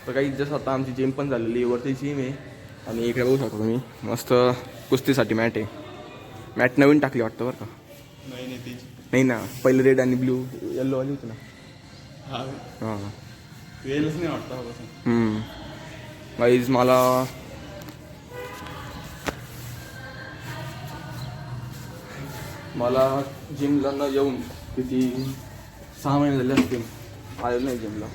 तर काही जसं आता आमची जिम पण झालेली वरती जिम आहे आणि इकडे बघू शकता तुम्ही मस्त कुस्तीसाठी मॅट आहे. मॅट नवीन टाकली वाटतं बरं का. नाही ना, पहिले रेड आणि ब्ल्यू येल्लो आली होती ना. हां नाही वाटतं. गाईज मला जिमला न येऊन किती 6 महिने झाले असतील. आलेलं नाही जिमला.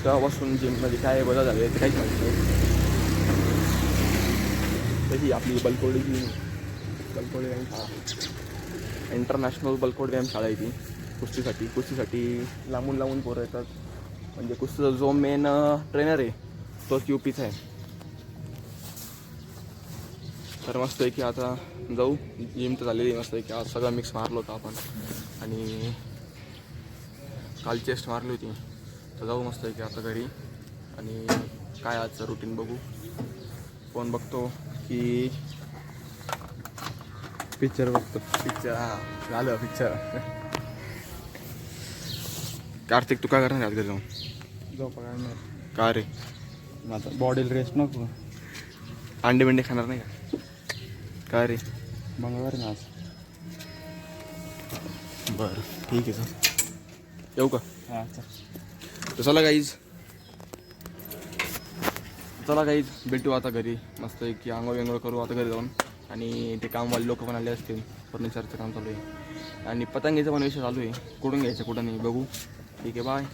तेव्हापासून जिममध्ये काय बदल झाले ते काहीच माहिती नाही. तशी आपली बलकोडी व्यायामशाळा, इंटरनॅशनल बलकोड व्यायामशाळा आहे ती कुस्तीसाठी लांबून पोरं येतात. म्हणजे कुस्तीचा जो मेन ट्रेनर आहे तोच UPचा आहे. तर मस्त आहे की आता जाऊ. जिम तर झालेली मस्त आहे की आज सगळं मिक्स मारलं होतं आपण आणि काल चेस्ट मारली होती. तर जाऊ मस्त आहे की आता घरी आणि काय आजचं रुटीन बघू. फोन बघतो की पिक्चर बघतो. झालं पिक्चर. कार्तिक तू काय करणार आज घरी जाऊन? झोपा काढणार. का रे? आता बॉडीला रेस्ट नको. अंडे बिंडे खाणार नाही का? काय रे? मंगळवार ना आज. बरं ठीक आहे सर, येऊ का? हां तर चला गाईज भेटू आता घरी. मस्त आहे की आंघोळ करू आता घरी जाऊन. आणि ते कामवाले लोक पण आले असतील. फर्निचरचं काम चालू आहे आणि पतंगीचा पण विषय चालू आहे. कुठून घ्यायचं कुठं नाही बघू. ठीक आहे, बाय.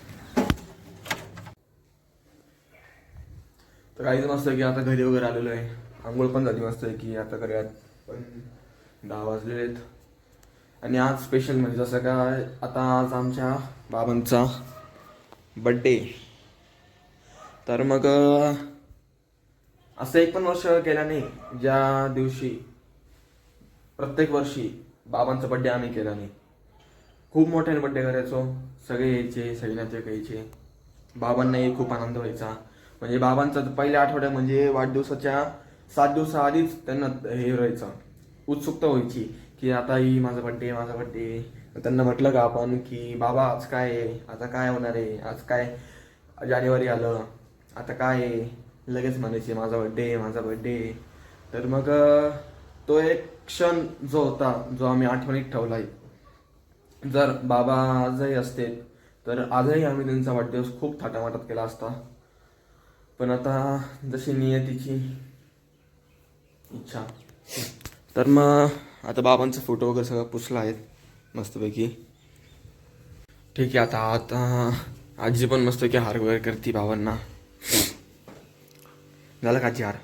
तर काहीच मस्त आहे की आता घरी वगैरे आलेलो आहे. आंघोळ पण झाली मस्त आहे की आता घरी पण 10 वाजलेले आहेत. आणि आज स्पेशल म्हणजे जसं काय आता आज आमच्या बाबांचा बड्डे. तर मग असं एक पण वर्ष गेलं नाही ज्या दिवशी प्रत्येक वर्षी बाबांचा बड्डे आम्ही केला नाही. खूप मोठ्याने बड्डे करायचो. सगळे यायचे, सगळे नातेवाईक यायचे. बाबांनाही खूप आनंद व्हायचा. म्हणजे बाबांचा पहिल्या आठवड्यात म्हणजे वाढदिवसाच्या 7 दिवसाआधीच त्यांना हे व्हायचं, उत्सुकता व्हायची की आता ही माझा बड्डे. त्यांना म्हटलं का आपण की बाबा आज काय आहे, आता काय होणार आहे, आज काय जानेवारी आलं, आता काय आहे, लगेच म्हणायचे माझा बड्डे. तर मग तो एक क्षण जो होता जो आम्ही आठवणीत ठेवला आहे. जर बाबा आजही असते तर आजही आम्ही त्यांचा वाढदिवस खूप थाटामाटात केला असता. पण आता जशी नियतीची इच्छा. तर मग आता बाबांचा फोटो वगैरे सगळं पुसला आहेत मस्तपैकी. ठीक आहे, आता आजी पण मस्तपैकी हार वगैरे करते बाबांना. झाला का आजी हार?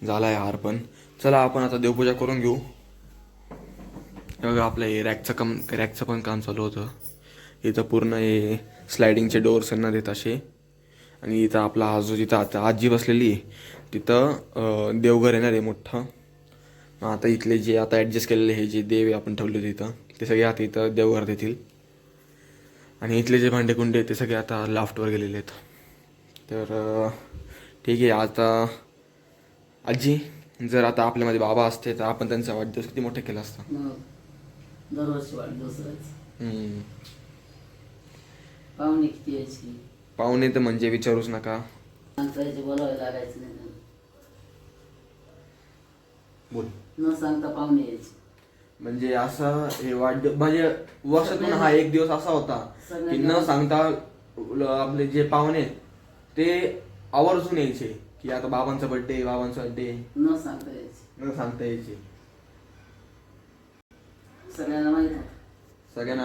झालाय हार पण. चला आपण आता देवपूजा करून घेऊ. बघा आपलं हे रॅकचं पण काम चालू होतं. इथं पूर्ण हे स्लायडिंगचे डोअर्स यांना देत असे. आणि इथं आपला हा जो जिथं आता आजी बसलेली तिथं देवघर येणार आहे मोठं. आता इथले जे आता ॲडजस्ट केलेले हे जे देव आपण ठेवले तिथं ते सगळे आता इथं देवघर देतील. आणि इथले जे भांडेकुंडे ते सगळे आता लाफ्टवर गेलेले आहेत. तर ठीक आहे. आता आजी जर आता आपल्यामध्ये बाबा असते तर आपण त्यांचा वाढदिवस किती मोठा केला असता. दरवर्षी वाढदिवस पाहुणे किती यायची. पाहुणे तर म्हणजे विचारूच नका. बोलावे लागायचं नाही. बोल. न सांगता पाहुणे यायचे. म्हणजे असं हे म्हणजे वर्षातून हा एक दिवस असा होता की न सांगता आपले जे पाहुणे ते आवर्जून यायचे की आता बाबांचा बर्थडे न सांगता यायचे. सगळ्यांना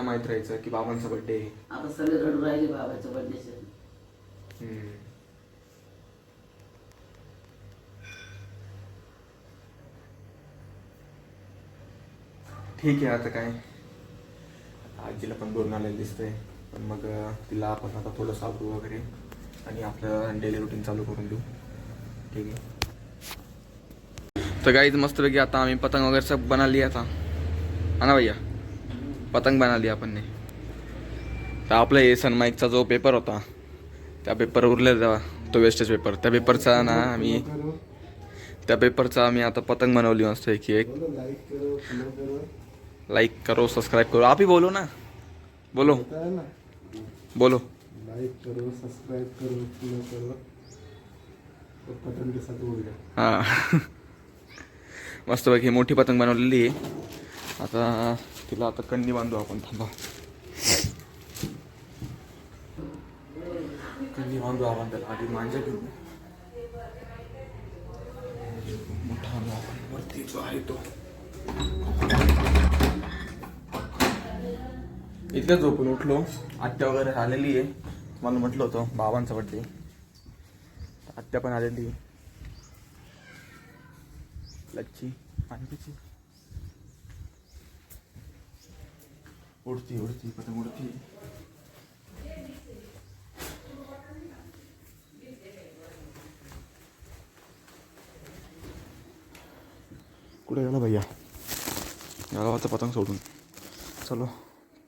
माहित राहायचं की बाबांचा बर्थडे. आता सगळे रडू राहिले बाबाच्या बर्थडेचे. ठीक आहे. आता काय आजीला पण बोलून आलेलं दिसतंय. पण मग तिला आपण आता थोडं साबरू वगैरे आणि आपलं डेली रुटीन चालू करून देऊ. ठीक आहे. तर गाईज मस्तपैकी आता आम्ही पतंग वगैरे सब बनवली. आता हा ना भैया, पतंग बनवली आपण ने. तर आपलं हे सनमाईकचा जो पेपर होता त्या पेपर उरलेला तो वेस्टेज पेपर, त्या पेपरचा आम्ही आता पतंग बनवली मस्त एक. लाइक करो, सब्सक्राइब करो. आप ही बोलो ना, बोलो. बोलो. लाइक करो, सब्सक्राइब करो, फॉलो करो और पतंग के साथ उड़ जाओ. हां. मस्तपैकी मोठी पतंग बनवलेली आहे. आता तिला आता कण्णी बांधू आपण. थांबा. कण्णी बांधू आपण त्याला आधी मांजा घेऊ. मोठा आणू आपण वरती जो आहे तो. इथल्या झोपून उठलो. आत्या वगैरे आलेली आहे. मला म्हटलं होतं बाबांचा बड्डे. आत्या पण आलेली आहे. लच्ची आणखीची उडती उडती पतंग उडती. कुठे गेला भैया? गावाचा पतंग सोडून. चलो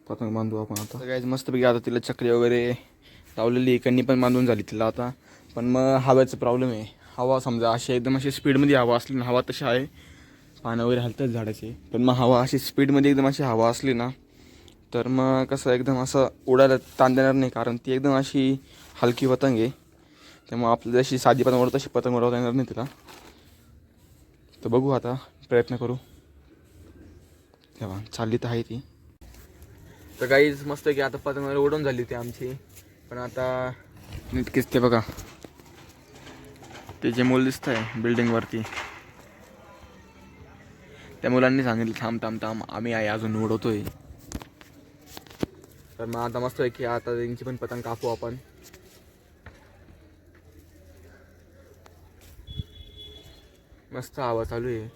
पतंग बांधू आपण आता. सगळ्याच मस्तपैकी आता तिला चक्री वगैरे लावलेली. कण्णी पण बांधून झाली तिला आता. पण मग हव्याचा प्रॉब्लेम आहे. हवा समजा अशी एकदम अशी स्पीडमध्ये हवा असली ना, हवा तशी आहे, पानं वगैरे हलतात झाडाचे, पण मग हवा अशी स्पीडमध्ये एकदम अशी हवा असली ना तर मग कसं एकदम असं उडायला ताण देणार नाही. कारण ती एकदम अशी हलकी पतंग आहे. त्यामुळे आपल्याला जशी साधी पतंग उडवत तशी पतंग उडवता येणार नाही तिला. तर बघू आता प्रयत्न करू. तेव्हा चालली तर आहे ती. तर काहीच मस्त की आता पतंग वगैरे उडवून झाली होती आमची. पण आता नीटकीच ते बघा ते जे मूल दिसत आहे बिल्डिंगवरती, त्या मुलांनी सांगितलं थांब थांब थांब आम्ही आहे अजून उडवतोय. तर मग आता मस्त आहे की आता त्यांची पण पतंग कापू आपण. मस्त हवा चालू आहे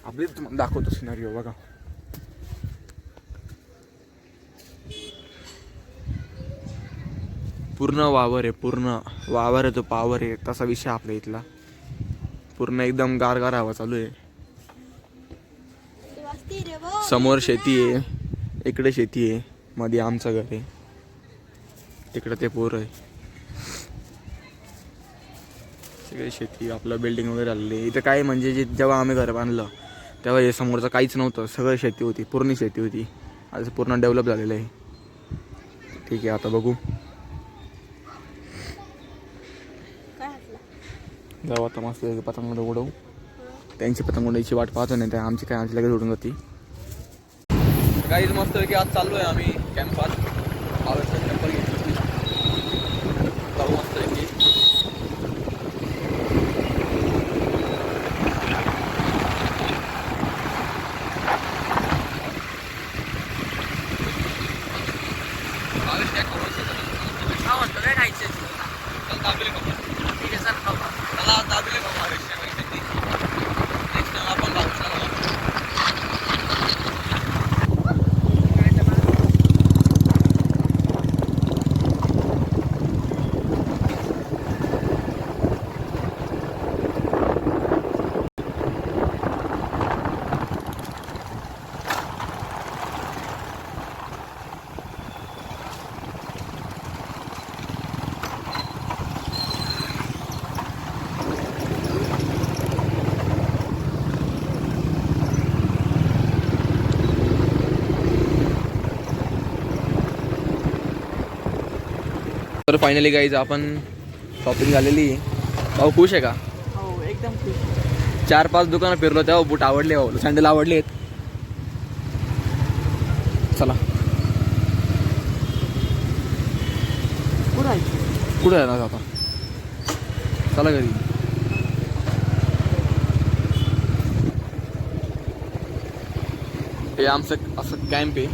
आपली. तुम्हाला दाखवतो सिनारिओ बघा. पूर्ण वावर आहे. पूर्ण वावर आहे तो पावर आहे तसा विषय आपल्या इथला. पूर्ण एकदम गारगार हवा चालू आहे. समोर शेती आहे, इकडे शेती आहे, मध्ये आमचं घर आहे, तिकडे ते पोर आहे. सगळे शेती. आपलं बिल्डिंग वगैरे आलेली इथं. काय म्हणजे जेव्हा आम्ही घर बांधलं तेव्हा हे समोरचं काहीच नव्हतं. सगळं शेती होती, पूर्ण शेती होती. आता पूर्ण डेव्हलप झालेलं आहे. ठीक आहे आता बघू. जाऊ आता मस्त पतंग उडवू. त्यांची पतंग उडायची वाट पाहतो नाही तर आमची काय आमची लगेच उडून जाती. काहीच मस्त की आज चाललो आहे आम्ही कॅम्पात. आवश्यक टेम्पल घेतली जाऊ मस्त आहे की. तर फायनली गाईज आपण शॉपिंग झालेली आहे. भाऊ खुश आहे का? हो एकदम खुश. 4-5 दुकानं फिरलो तेव्हा बूट आवडले, भाऊ सँडल आवडलेत. चला कुठं आहे ना आता? चला घरी. हे आमचं असं कॅम्प आहे.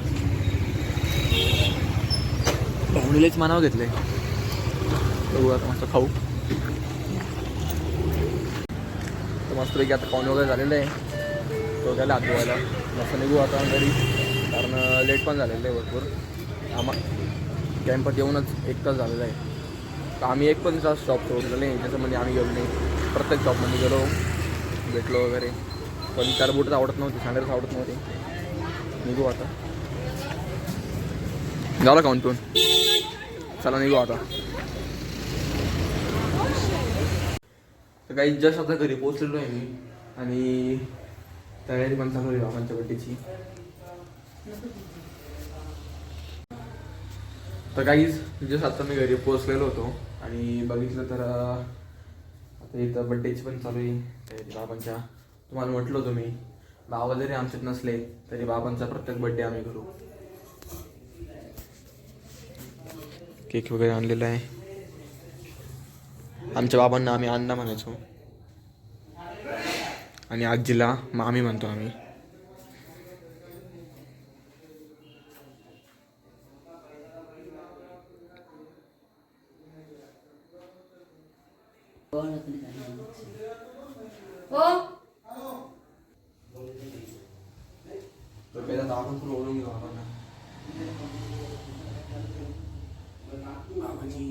भावणीलाच मानावं घेतलंय. बघू आता मस्त खाऊ. तर मस्तपैकी आता पाहुणे वगैरे झालेलं आहे. तो त्याला हात धुवायला मस्त निघू आता घरी. कारण लेट पण झालेलं आहे भरपूर. कॅम्पात येऊनच 1 तास झालेला आहे. तर आम्ही 1 पण तास शॉप सोडलेलं नाही. त्याच्यामध्ये आम्ही गेलो नाही. प्रत्येक शॉपमध्ये गेलो, भेटलो वगैरे. पण त्याला बुटच आवडत नव्हते, सँडल्स आवडत नव्हते. निघू आता. झालं खाऊन पिऊन. चला निघू आता. तर काही जस्ट आता घरी पोचलेलो आहे मी. आणि तयारी पण चालू आहे बाबांच्या बड्डेची. तर काहीच जसं आता मी घरी पोचलेलो होतो आणि बघितलं तर आता इथं बड्डेची पण चालू आहे तयारी बाबांच्या. तुम्हाला म्हटलं होतं मी, बाबा जरी आमच्यात नसले तरी बाबांचा प्रत्येक बड्डे आम्ही करू. केक वगैरे आणलेला आहे. आमच्या बाबांना आम्ही अण्णा म्हणायचो आणि आजीला मामी म्हणतो आम्ही. तर पहिला आपण तुला ओळखून घेऊ बाबांना. बाबाजी